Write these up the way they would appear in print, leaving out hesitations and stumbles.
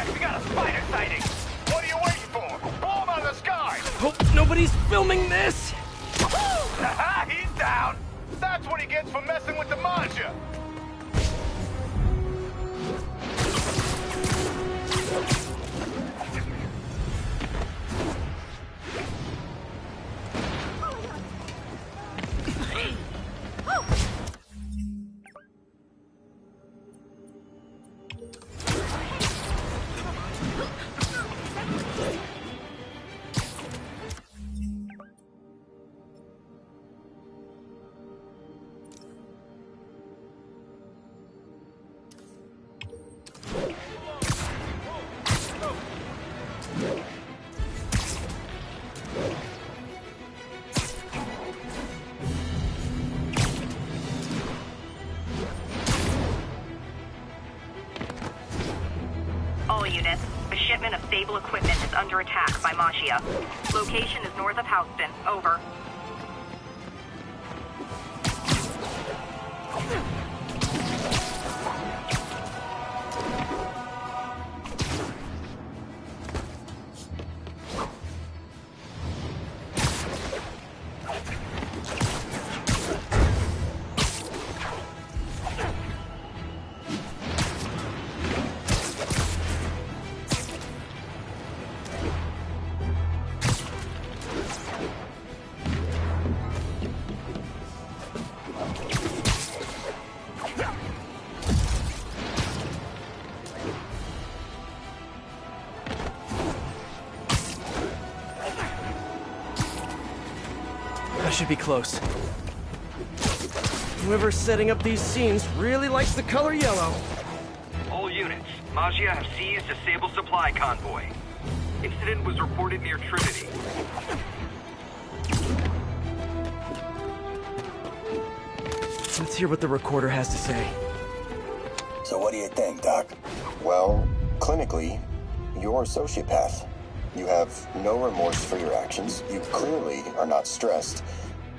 back! We got a spider sighting! What are you waiting for? Blow him out of the sky! Hope nobody's filming this! Haha, he's down! That's what he gets for messing with the Magia! All units, a shipment of stable equipment is under attack by Magia. Location is north of Houston. Over. I should be close. Whoever's setting up these scenes really likes the color yellow. All units, Magia have seized a Sable supply convoy. Incident was reported near Trinity. Let's hear what the recorder has to say. So what do you think, Doc? Well, clinically, you're a sociopath. You have no remorse for your actions. You clearly are not stressed.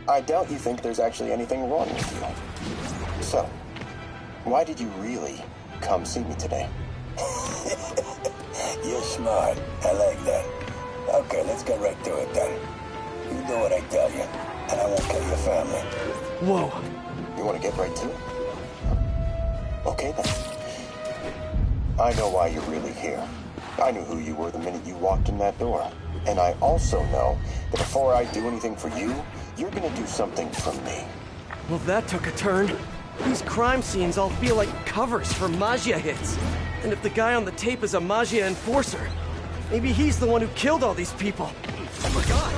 I doubt you think there's actually anything wrong with you. So, why did you really come see me today? You're smart. I like that. Okay, let's get right to it then. You do what I tell you, and I won't kill your family. Whoa. You want to get right to it? Okay then. I know why you're really here. I knew who you were the minute you walked in that door. And I also know that before I do anything for you, you're gonna do something for me. Well, that took a turn. These crime scenes all feel like covers for Magia hits. And if the guy on the tape is a Magia enforcer, maybe he's the one who killed all these people. Oh my god!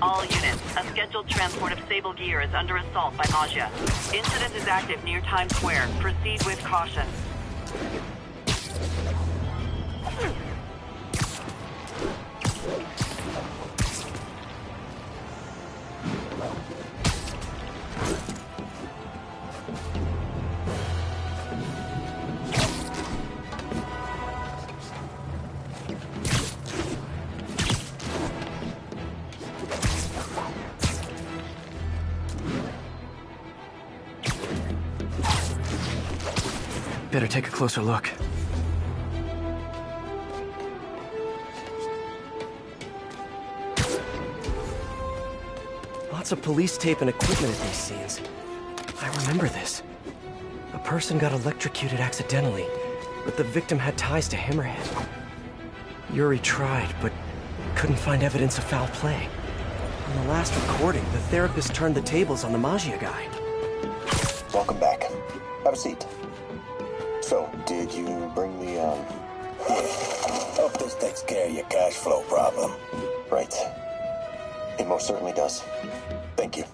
All units, a scheduled transport of Sable gear is under assault by Magia. Incident is active near Times Square. Proceed with caution. Better take a closer look. Lots of police tape and equipment at these scenes. I remember this. A person got electrocuted accidentally, but the victim had ties to Hammerhead. Yuri tried, but couldn't find evidence of foul play. In the last recording, the therapist turned the tables on the Magia guy. Welcome back. Have a seat. So, did you bring the, Hope this takes care of your cash flow problem. Right. It most certainly does. Thank you.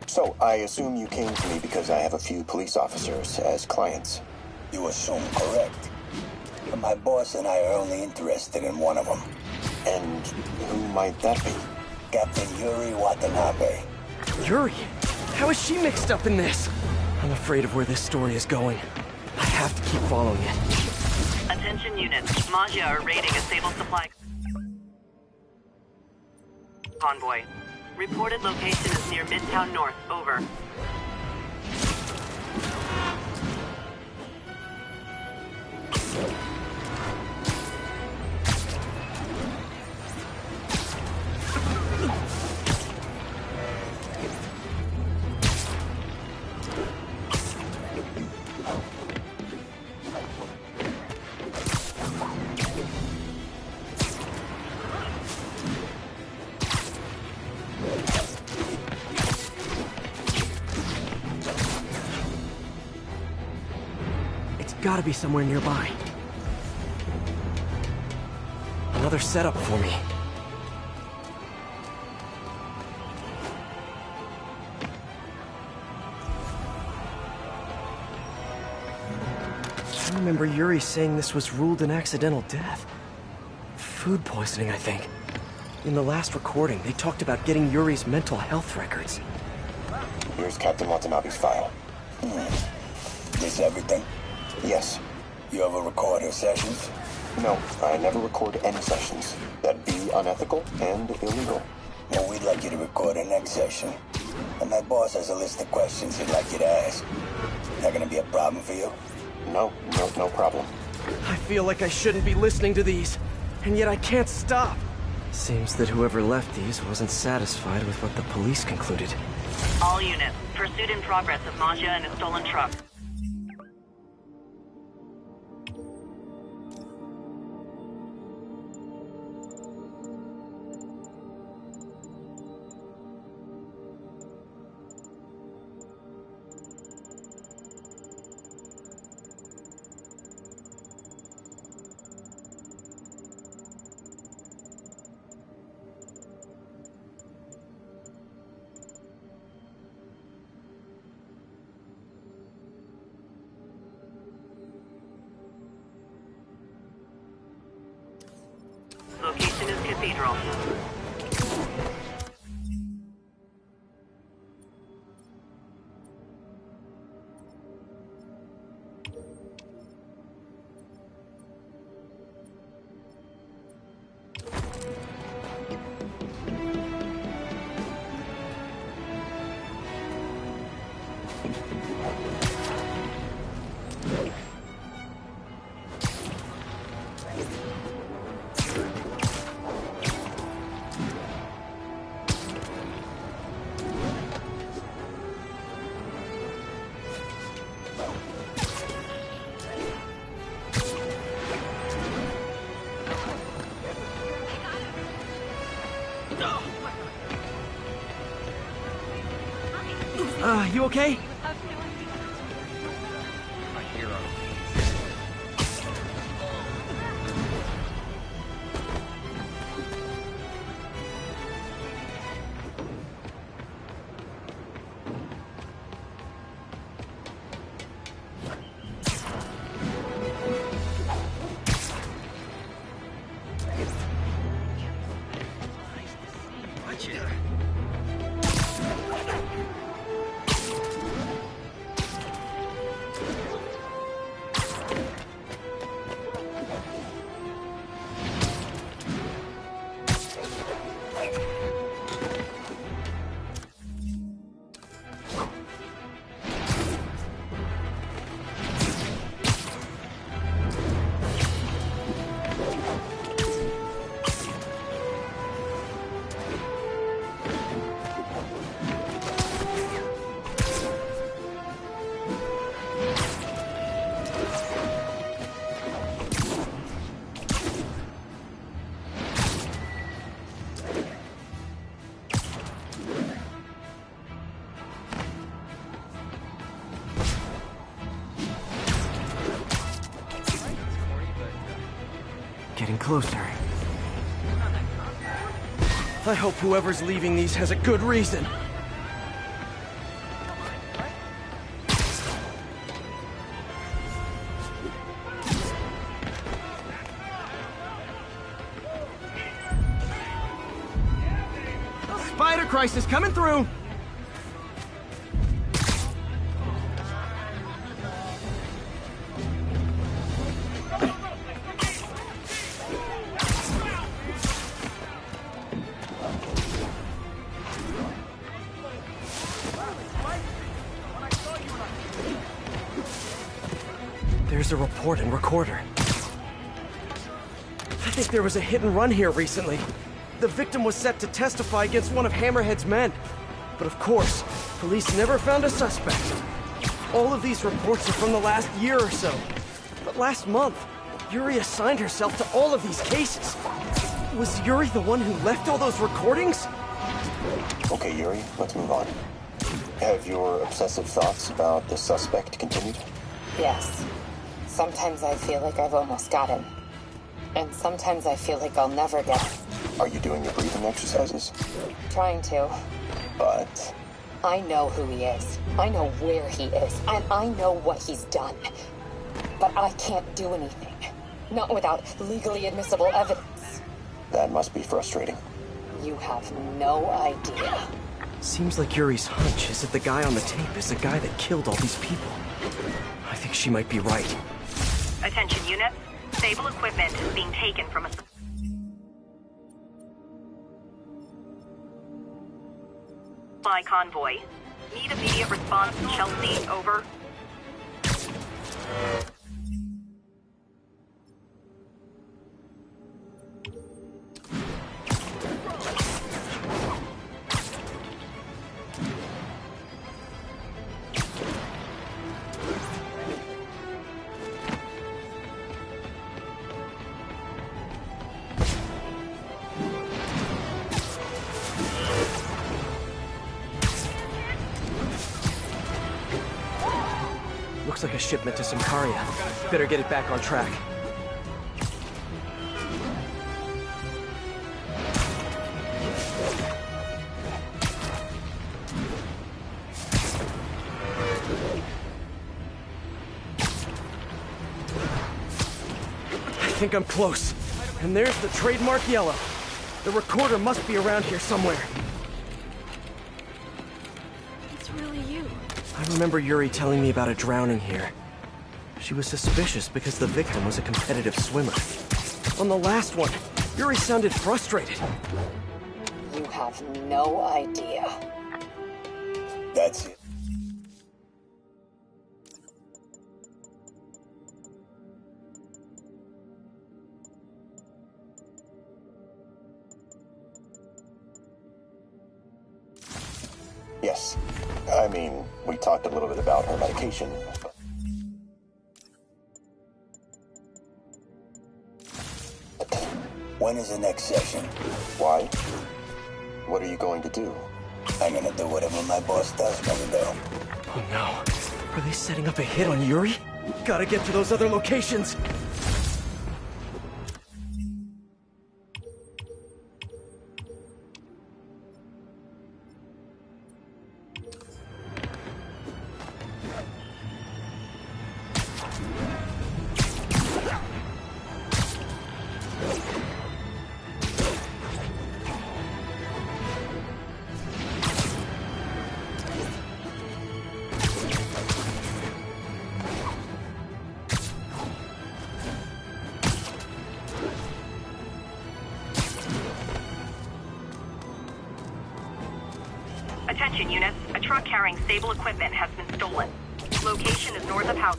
So, I assume you came to me because I have a few police officers as clients. You assume correct. But my boss and I are only interested in one of them. And who might that be? Captain Yuri Watanabe. Yuri? How is she mixed up in this? I'm afraid of where this story is going. I have to keep following it. Attention units. Magia are raiding a Sable supply convoy. Reported location is near Midtown North. Over. Gotta be somewhere nearby. Another setup for me. I remember Yuri saying this was ruled an accidental death. Food poisoning, I think. In the last recording, they talked about getting Yuri's mental health records. Here's Captain Watanabe's file. This everything? Yes. You ever record her sessions? No, I never record any sessions. That'd be unethical and illegal. Well, we'd like you to record her next session. And my boss has a list of questions he'd like you to ask. That gonna be a problem for you? No problem. I feel like I shouldn't be listening to these, and yet I can't stop. Seems that whoever left these wasn't satisfied with what the police concluded. All units. Pursuit in progress of Magia and a stolen truck. Location is Cathedral. You okay? getting closer. I hope whoever's leaving these has a good reason. Spider crisis coming through! There's a report and recorder. I think there was a hit and run here recently. The victim was set to testify against one of Hammerhead's men. But of course, police never found a suspect. All of these reports are from the last year or so. But last month, Yuri assigned herself to all of these cases. Was Yuri the one who left all those recordings? Okay, Yuri, let's move on. Have your obsessive thoughts about the suspect continued? Yes. Sometimes I feel like I've almost got him. And sometimes I feel like I'll never get him. Are you doing your breathing exercises? Trying to. But... I know who he is. I know where he is. And I know what he's done. But I can't do anything. Not without legally admissible evidence. that must be frustrating. You have no idea. Seems like Yuri's hunch is that the guy on the tape is the guy that killed all these people. I think she might be right. Attention units. Stable equipment is being taken from a supply convoy. Need immediate response to Chelsea. Over. Looks like a shipment to Symkaria. Better get it back on track. I think I'm close. And there's the trademark yellow. The recorder must be around here somewhere. It's really you. I remember Yuri telling me about a drowning here. She was suspicious because the victim was a competitive swimmer. On the last one, Yuri sounded frustrated. You have no idea. That's it. Yes. I mean, we talked a little bit about her medication. When is the next session? Why? What are you going to do? I'm gonna do whatever my boss tells me to do. Oh no. Are they setting up a hit on Yuri? Gotta get to those other locations. Attention units. A truck carrying stable equipment has been stolen. Location is north of house.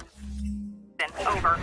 Over.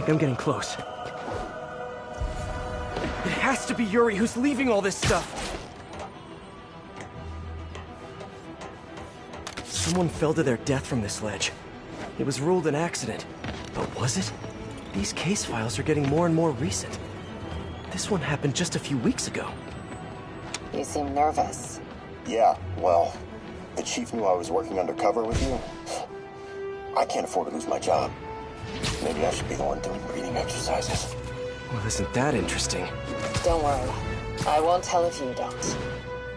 think I'm getting close. It has to be Yuri who's leaving all this stuff. Someone fell to their death from this ledge. It was ruled an accident. But was it? These case files are getting more and more recent. This one happened just a few weeks ago. You seem nervous. Yeah, well, the chief knew I was working undercover with you. I can't afford to lose my job. Maybe I should be the one doing breathing exercises. Well, isn't that interesting? Don't worry. I won't tell if you don't.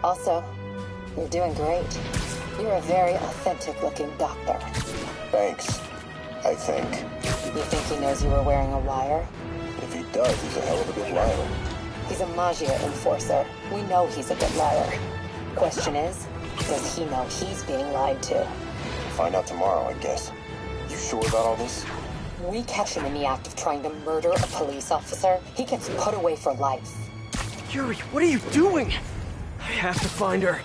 Also, you're doing great. You're a very authentic-looking doctor. Thanks, I think. You think he knows you were wearing a wire? If he does, he's a hell of a good liar. He's a Magia enforcer. We know he's a good liar. Question is, does he know he's being lied to? Find out tomorrow, I guess. You sure about all this? We catch him in the act of trying to murder a police officer, he gets put away for life. Yuri, what are you doing? I have to find her.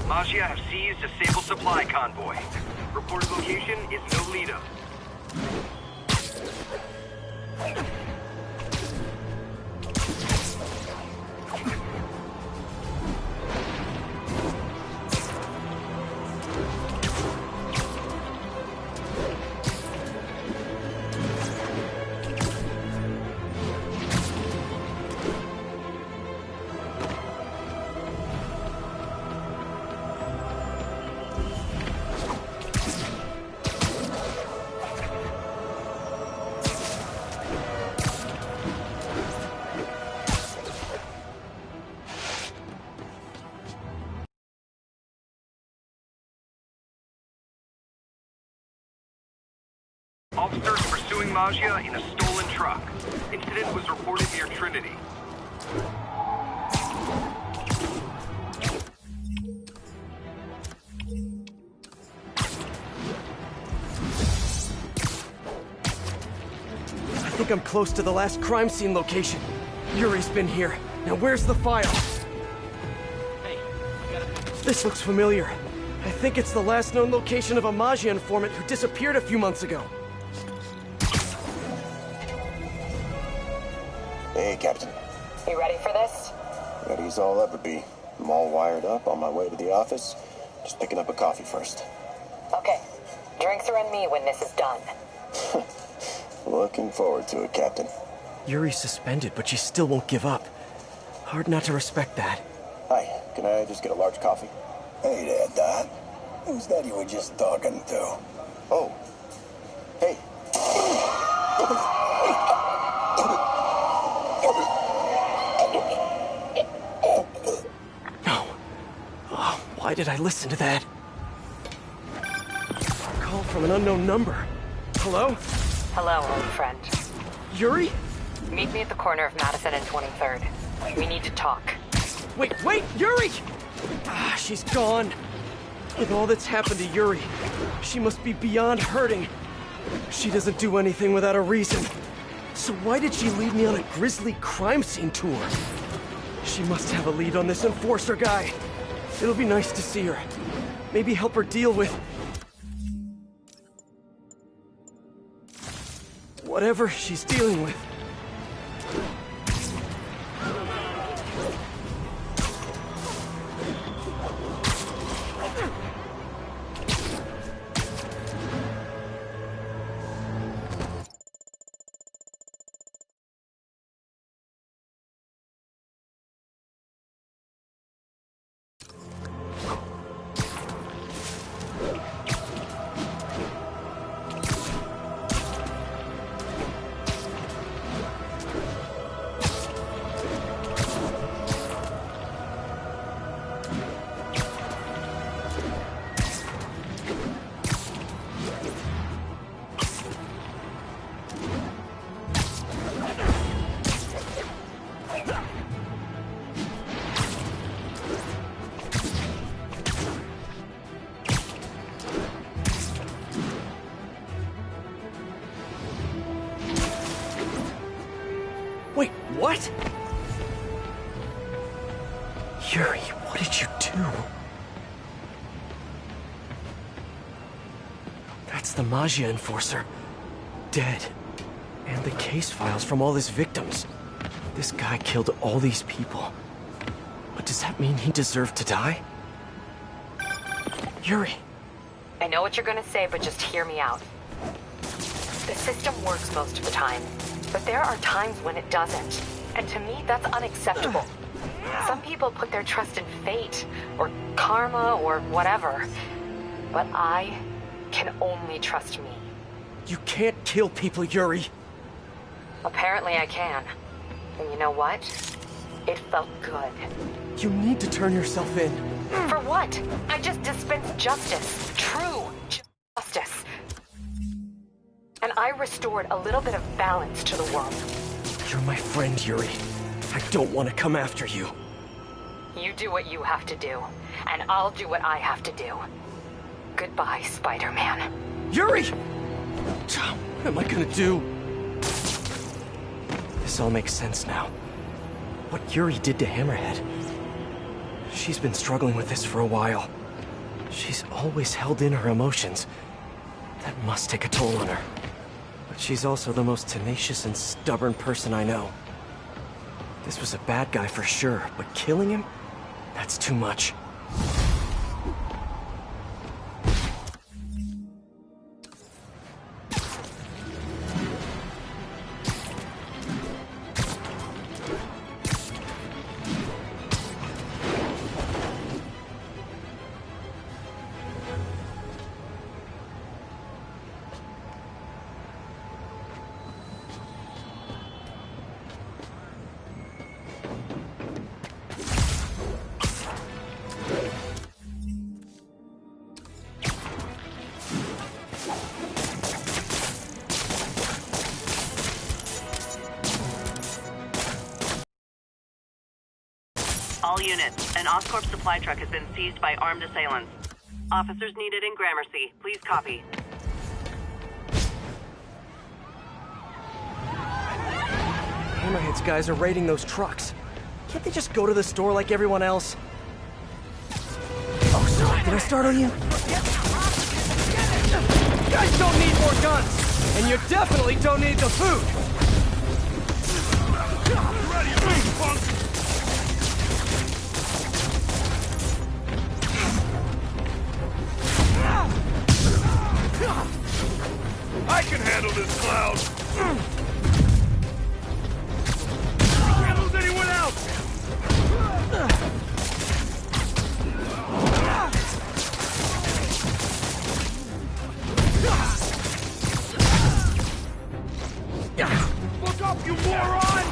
Magia have seized a Sable supply convoy. Reported location is Nolito. Officers pursuing Magia in a stolen truck. Incident was reported near Trinity. I think I'm close to the last crime scene location. Yuri's been here. Now where's the file? Hey, this looks familiar. I think it's the last known location of a Magia informant who disappeared a few months ago. Hey, Captain. You ready for this? Ready as I'll ever be. I'm all wired up, on my way to the office. Just picking up a coffee first. Okay. Drinks are on me when this is done. Looking forward to it, Captain. Yuri's suspended, but she still won't give up. Hard not to respect that. Hi, can I just get a large coffee? Hey there, Dot. Who's that you were just talking to? Oh. Hey. No. Oh, why did I listen to that? Call from an unknown number. Hello? Hello, old friend. Yuri? Meet me at the corner of Madison and 23rd. We need to talk. Wait, Yuri! Ah, she's gone. With all that's happened to Yuri, she must be beyond hurting. She doesn't do anything without a reason. So why did she lead me on a grisly crime scene tour? She must have a lead on this enforcer guy. It'll be nice to see her. Maybe help her deal with whatever she's dealing with. Wait, what? Yuri, what did you do? That's the Maggia enforcer. Dead. And the case files from all his victims. This guy killed all these people. But does that mean he deserved to die? Yuri. I know what you're gonna say, but just hear me out. The system works most of the time, but there are times when it doesn't. And to me, that's unacceptable. Some people put their trust in fate, or karma, or whatever. But I can only trust me. You can't kill people, Yuri. Apparently I can. And you know what? It felt good. You need to turn yourself in. For what? I just dispensed justice. True justice. And I restored a little bit of balance to the world. You're my friend, Yuri. I don't want to come after you. You do what you have to do, and I'll do what I have to do. Goodbye, Spider-Man. Yuri! What am I gonna do? This all makes sense now. What Yuri did to Hammerhead. She's been struggling with this for a while. She's always held in her emotions. That must take a toll on her. But she's also the most tenacious and stubborn person I know. This was a bad guy for sure, but killing him? That's too much. All units, an Oscorp supply truck has been seized by armed assailants. Officers needed in Gramercy. Please copy. Hammerhead's guys are raiding those trucks. Can't they just go to the store like everyone else? Oh, sorry, did I startle you? You guys don't need more guns! And you definitely don't need the food! Ready, punk! I can handle this, Cloud! Handles anyone else! Look up, you moron!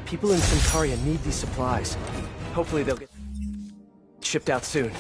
People in Centaria need these supplies. Hopefully they'll get shipped out soon.